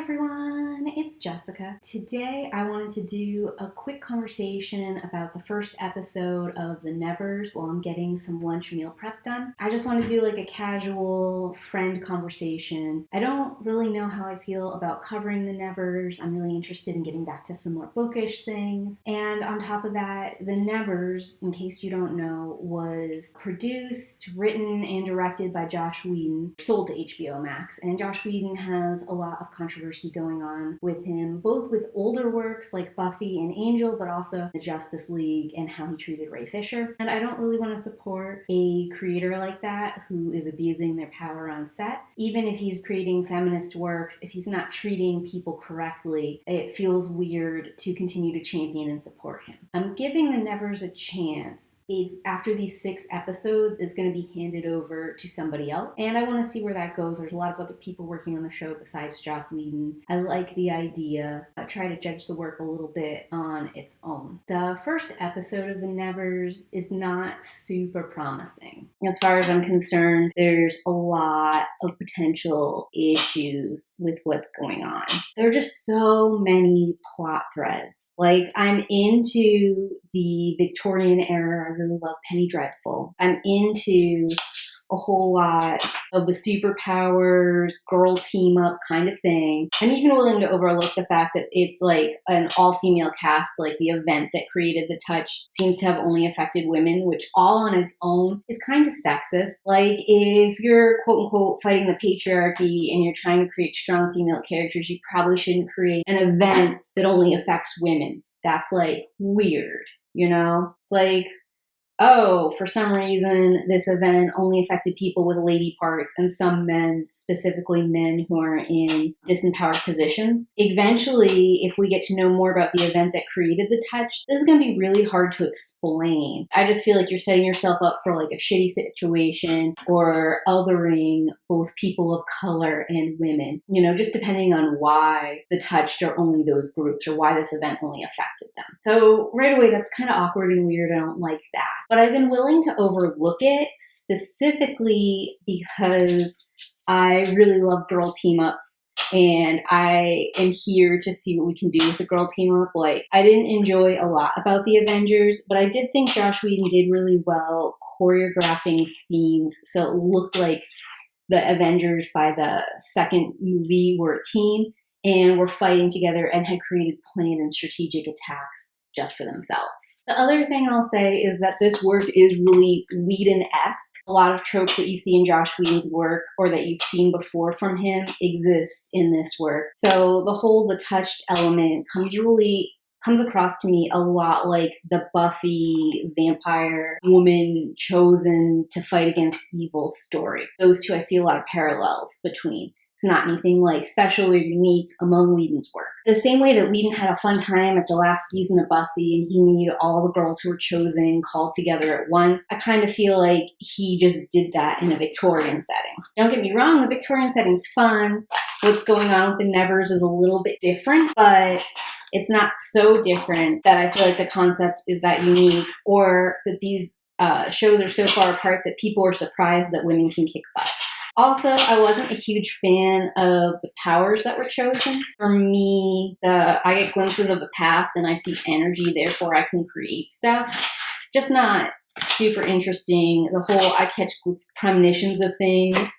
everyone, it's Jessica. Today I wanted to do a quick conversation about the first episode of The Nevers while I'm getting some lunch meal prep done. I just want to do like a casual friend conversation. I don't really know how I feel about covering The Nevers. I'm really interested in getting back to some more bookish things. And on top of that, The Nevers, in case you don't know, was produced, written, and directed by Joss Whedon, sold to HBO Max. And Joss Whedon has a lot of controversy going on with him, both with older works like Buffy and Angel, but also the Justice League and how he treated Ray Fisher. And I don't really want to support a creator like that who is abusing their power on set. Even if he's creating feminist works, if he's not treating people correctly, it feels weird to continue to champion and support him. I'm giving The Nevers a chance. It's after these 6 episodes, it's going to be handed over to somebody else. And I want to see where that goes. There's a lot of other people working on the show besides Joss Whedon. I like the idea. I try to judge the work a little bit on its own. The first episode of The Nevers is not super promising. As far as I'm concerned, there's a lot of potential issues with what's going on. There are just so many plot threads. Like, I'm into the Victorian era. I really love Penny Dreadful. I'm into a whole lot of the superpowers, girl team up kind of thing. I'm even willing to overlook the fact that it's like an all-female cast, like the event that created the touch seems to have only affected women, which all on its own is kind of sexist. Like, if you're quote-unquote fighting the patriarchy and you're trying to create strong female characters, you probably shouldn't create an event that only affects women. That's like weird, you know? It's like, oh, for some reason, this event only affected people with lady parts and some men, specifically men who are in disempowered positions. Eventually, if we get to know more about the event that created the touch, this is going to be really hard to explain. I just feel like you're setting yourself up for like a shitty situation or othering both people of color and women, you know, just depending on why the touched are only those groups or why this event only affected them. So right away, that's kind of awkward and weird. I don't like that. But I've been willing to overlook it specifically because I really love girl team-ups and I am here to see what we can do with the girl team-up. Like, I didn't enjoy a lot about the Avengers, but I did think Joss Whedon did really well choreographing scenes so it looked like the Avengers by the second movie were a team and were fighting together and had created planned and strategic attacks just for themselves. The other thing I'll say is that this work is really Whedon-esque. A lot of tropes that you see in Joss Whedon's work or that you've seen before from him exist in this work. So the touched element comes across to me a lot like the Buffy vampire woman chosen to fight against evil story. Those two I see a lot of parallels between. It's not anything like special or unique among Whedon's work. The same way that Whedon had a fun time at the last season of Buffy and he made all the girls who were chosen called together at once, I kind of feel like he just did that in a Victorian setting. Don't get me wrong, the Victorian setting's fun. What's going on with the Nevers is a little bit different, but it's not so different that I feel like the concept is that unique or that these shows are so far apart that people are surprised that women can kick butt. Also, I wasn't a huge fan of the powers that were chosen. For me, I get glimpses of the past and I see energy, therefore I can create stuff. Just not super interesting. The whole I catch premonitions of things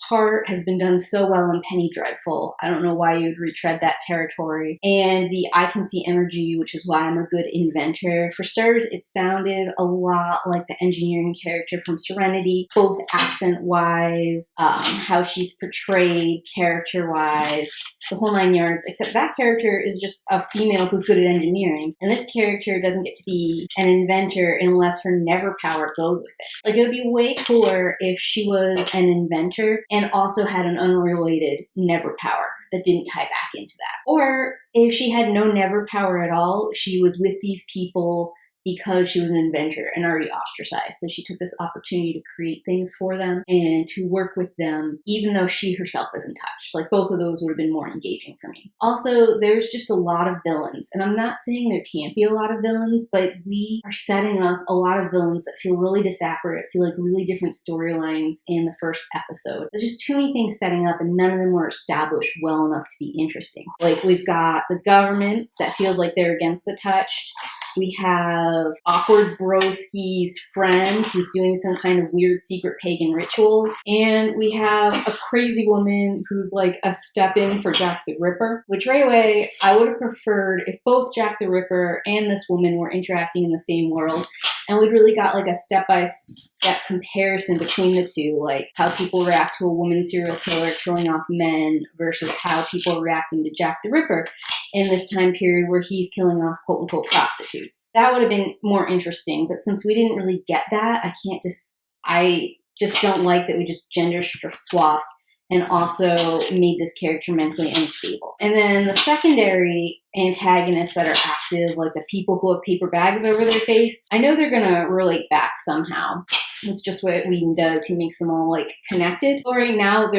part has been done so well in Penny Dreadful. I don't know why you would retread that territory. And the I can see energy, which is why I'm a good inventor. For starters, it sounded a lot like the engineering character from Serenity, both accent-wise, how she's portrayed character-wise, the whole 9 yards, except that character is just a female who's good at engineering. And this character doesn't get to be an inventor unless her never power goes with it. Like, it would be way cooler if she was an inventor and also had an unrelated never power that didn't tie back into that. Or if she had no never power at all, she was with these people because she was an inventor and already ostracized. So she took this opportunity to create things for them and to work with them, even though she herself isn't touched. Like, both of those would have been more engaging for me. Also, there's just a lot of villains. And I'm not saying there can't be a lot of villains, but we are setting up a lot of villains that feel really disparate, feel like really different storylines in the first episode. There's just too many things setting up, and none of them were established well enough to be interesting. Like, we've got the government that feels like they're against the touched. We have awkward broski's friend who's doing some kind of weird secret pagan rituals. And we have a crazy woman who's like a step in for Jack the Ripper, which right away I would have preferred if both Jack the Ripper and this woman were interacting in the same world. And we really got like a step-by-step comparison between the two, like how people react to a woman serial killer killing off men versus how people are reacting to Jack the Ripper in this time period where he's killing off quote-unquote prostitutes. That would have been more interesting, but since we didn't really get that, I just don't like that we just gender swapped and also made this character mentally unstable. And then the secondary antagonists that are active, like the people who have paper bags over their face, I know they're gonna relate back somehow. It's just what Whedon does. He makes them all like connected. But right now,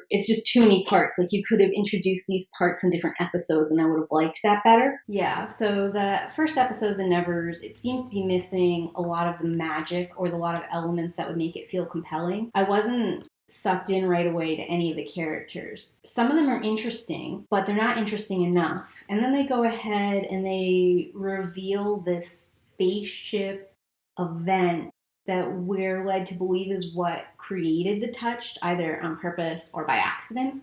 it's just too many parts. Like, you could have introduced these parts in different episodes, and I would have liked that better. Yeah, so the first episode of The Nevers, it seems to be missing a lot of the magic or a lot of elements that would make it feel compelling. I wasn't sucked in right away to any of the characters. Some of them are interesting, but they're not interesting enough. And then they go ahead and they reveal this spaceship event that we're led to believe is what created the touched, either on purpose or by accident.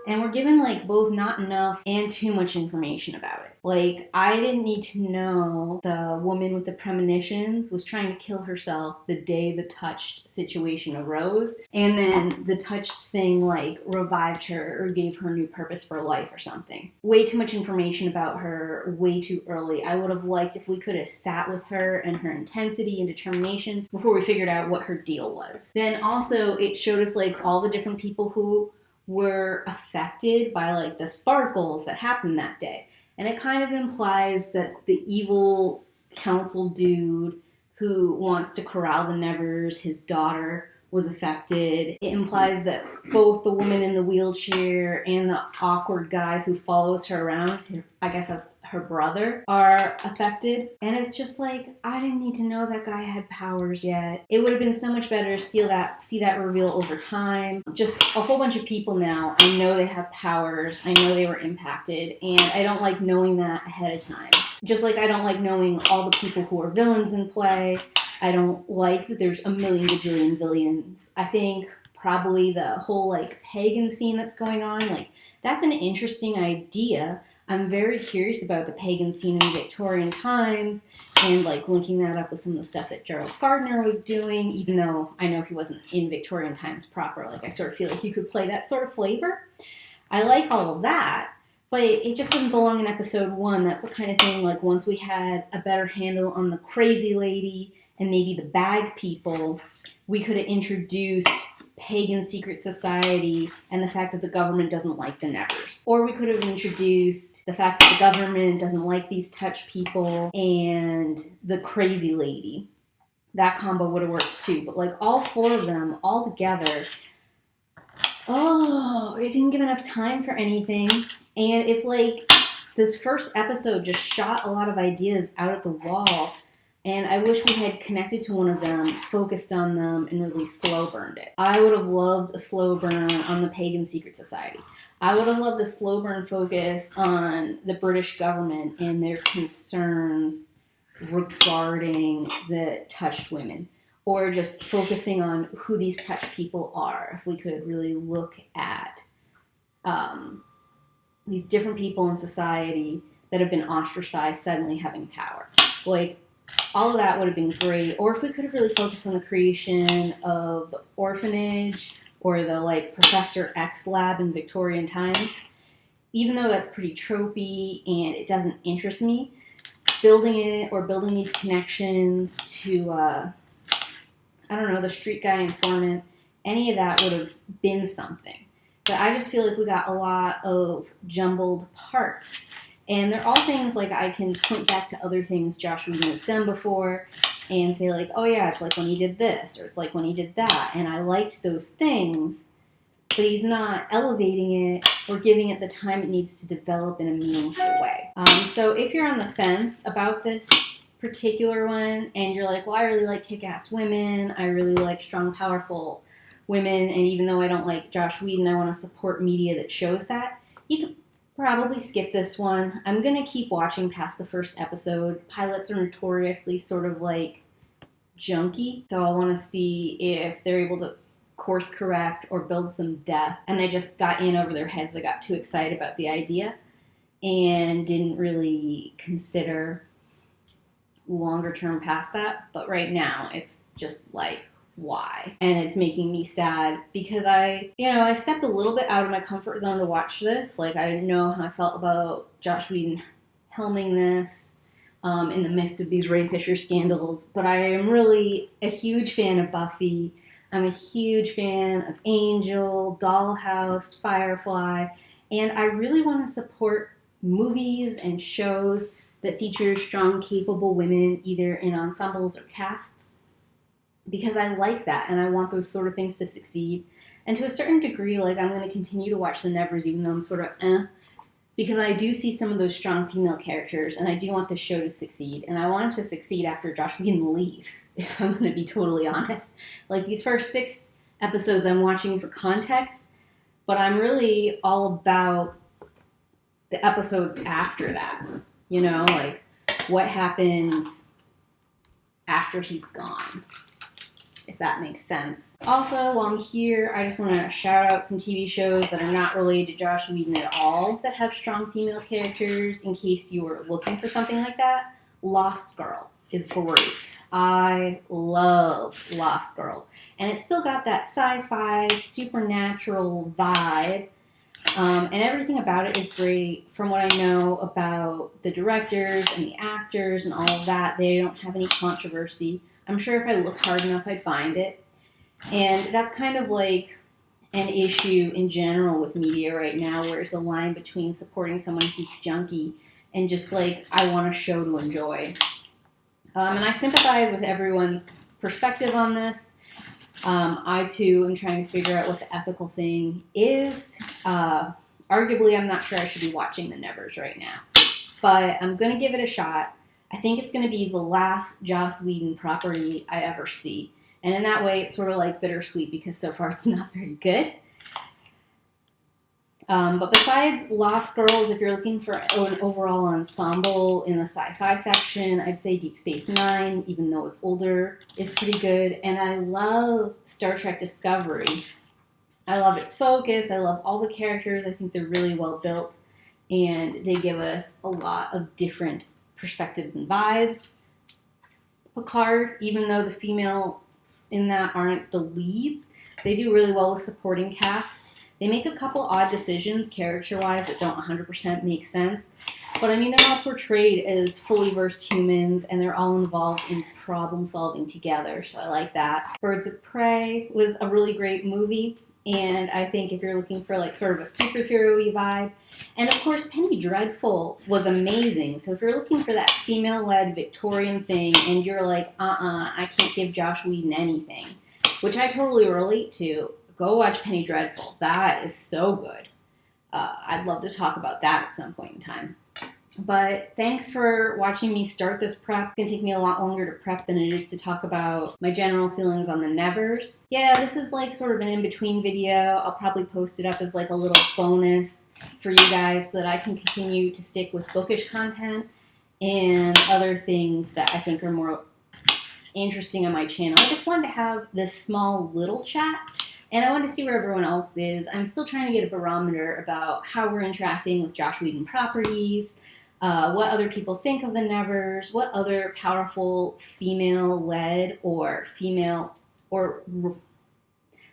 And we're given like both not enough and too much information about it. Like, I didn't need to know the woman with the premonitions was trying to kill herself the day the touched situation arose. And then the touched thing like revived her or gave her a new purpose for life or something. Way too much information about her way too early. I would have liked if we could have sat with her and her intensity and determination before we figured out what her deal was. Then also it showed us like all the different people who were affected by like the sparkles that happened that day. And it kind of implies that the evil council dude who wants to corral the Nevers, his daughter, was affected. It implies that both the woman in the wheelchair and the awkward guy who follows her around, I guess that's her brother, are affected. And it's just like, I didn't need to know that guy had powers yet. It would have been so much better to see that reveal over time. Just a whole bunch of people now, I know they have powers, I know they were impacted, and I don't like knowing that ahead of time. Just like I don't like knowing all the people who are villains in play. I don't like that there's a million bajillion villains. I think probably the whole like pagan scene that's going on, like that's an interesting idea. I'm very curious about the pagan scene in Victorian times and like linking that up with some of the stuff that Gerald Gardner was doing, even though I know he wasn't in Victorian times proper. Like, I sort of feel like he could play that sort of flavor. I like all of that, but it just didn't belong in episode 1. That's the kind of thing, like, once we had a better handle on the crazy lady and maybe the bag people, we could have introduced pagan secret society and the fact that the government doesn't like the Nevers. Or we could have introduced the fact that the government doesn't like these touch people and the crazy lady. That combo would have worked too. But like all 4 of them all together, it didn't give enough time for anything. And it's like this first episode just shot a lot of ideas out at the wall. And I wish we had connected to one of them, focused on them, and really slow burned it. I would have loved a slow burn on the Pagan Secret Society. I would have loved a slow burn focus on the British government and their concerns regarding the touched women. Or just focusing on who these touched people are. If we could really look at these different people in society that have been ostracized suddenly having power. Like, all of that would have been great. Or if we could have really focused on the creation of the orphanage or the like Professor X lab in Victorian times, even though that's pretty tropey and it doesn't interest me, building it or building these connections to, the street guy informant, any of that would have been something. But I just feel like we got a lot of jumbled parts. And they're all things like I can point back to other things Josh Whedon has done before and say like, oh yeah, it's like when he did this, or it's like when he did that. And I liked those things, but he's not elevating it or giving it the time it needs to develop in a meaningful way. So if you're on the fence about this particular one and you're like, well, I really like kick-ass women, I really like strong, powerful women, and even though I don't like Josh Whedon, I want to support media that shows that, you can probably skip this one. I'm going to keep watching past the first episode. Pilots are notoriously sort of like junky, so I want to see if they're able to course correct or build some depth, and they just got in over their heads. They got too excited about the idea and didn't really consider longer term past that. But right now it's just like, why? And it's making me sad because I stepped a little bit out of my comfort zone to watch this. Like, I didn't know how I felt about Josh Whedon helming this in the midst of these Ray Fisher scandals, but I am really a huge fan of Buffy. I'm a huge fan of Angel, Dollhouse, Firefly, and I really want to support movies and shows that feature strong, capable women either in ensembles or casts, because I like that and I want those sort of things to succeed. And to a certain degree, like, I'm going to continue to watch The Nevers even though I'm sort of because I do see some of those strong female characters and I do want the show to succeed. And I want it to succeed after Josh Whedon leaves, if I'm going to be totally honest. Like, these first 6 episodes I'm watching for context, but I'm really all about the episodes after that. You know, like, what happens after he's gone, if that makes sense. Also, while I'm here, I just want to shout out some TV shows that are not related to Josh Whedon at all that have strong female characters, in case you were looking for something like that. Lost Girl is great. I love Lost Girl. And it's still got that sci-fi, supernatural vibe. And everything about it is great. From what I know about the directors and the actors and all of that, they don't have any controversy. I'm sure if I looked hard enough, I'd find it. And that's kind of like an issue in general with media right now, where it's the line between supporting someone who's junky and just like, I want a show to enjoy. And I sympathize with everyone's perspective on this. I, too, am trying to figure out what the ethical thing is. Arguably, I'm not sure I should be watching The Nevers right now. But I'm going to give it a shot. I think it's going to be the last Joss Whedon property I ever see. And in that way, it's sort of like bittersweet because so far it's not very good. But besides Lost Girls, if you're looking for an overall ensemble in the sci-fi section, I'd say Deep Space Nine, even though it's older, is pretty good. And I love Star Trek Discovery. I love its focus. I love all the characters. I think they're really well built. And they give us a lot of different perspectives and vibes. Picard, even though the females in that aren't the leads, they do really well with supporting cast. They make a couple odd decisions character-wise that don't 100% make sense. But I mean, they're all portrayed as fully versed humans and they're all involved in problem solving together. So I like that. Birds of Prey was a really great movie. And I think if you're looking for like sort of a superhero-y vibe. And of course, Penny Dreadful was amazing. So if you're looking for that female-led Victorian thing and you're like, I can't give Josh Whedon anything, which I totally relate to, go watch Penny Dreadful. That is so good. I'd love to talk about that at some point in time. But thanks for watching me start this prep. It's going to take me a lot longer to prep than it is to talk about my general feelings on the Nevers. Yeah, this is like sort of an in-between video. I'll probably post it up as like a little bonus for you guys so that I can continue to stick with bookish content and other things that I think are more interesting on my channel. I just wanted to have this small little chat. And I wanted to see where everyone else is. I'm still trying to get a barometer about how we're interacting with Josh Whedon properties, what other people think of the Nevers, what other powerful female-led or female, or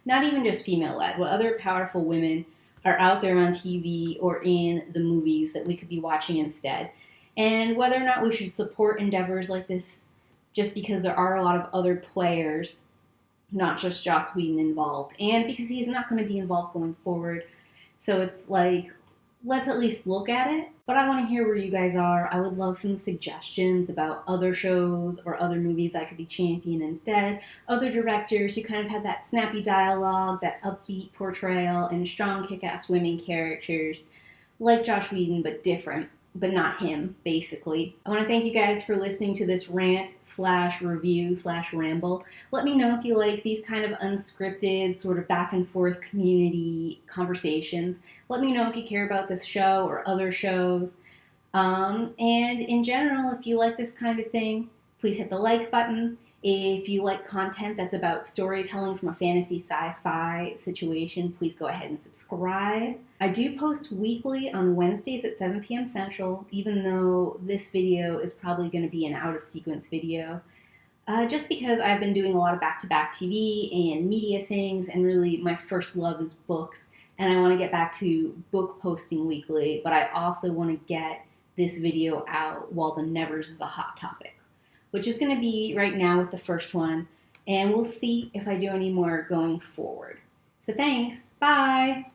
not even just female-led, what other powerful women are out there on TV or in the movies that we could be watching instead. And whether or not we should support endeavors like this just because there are a lot of other players, not just Joss Whedon involved, and because he's not going to be involved going forward. So it's like, let's at least look at it. But I want to hear where you guys are. I would love some suggestions about other shows or other movies I could be championing instead. Other directors who kind of had that snappy dialogue, that upbeat portrayal, and strong kick-ass women characters, like Josh Whedon, but different. But not him, basically. I want to thank you guys for listening to this rant slash review slash ramble. Let me know if you like these kind of unscripted, sort of back and forth community conversations. Let me know if you care about this show or other shows. And in general, if you like this kind of thing, please hit the like button. If you like content that's about storytelling from a fantasy sci-fi situation, please go ahead and subscribe. I do post weekly on Wednesdays at 7 p.m. Central, even though this video is probably going to be an out-of-sequence video. Just because I've been doing a lot of back-to-back TV and media things, and really my first love is books, and I want to get back to book posting weekly, but I also want to get this video out while the Nevers is a hot topic, which is going to be right now with the first one, and we'll see if I do any more going forward. So thanks, bye!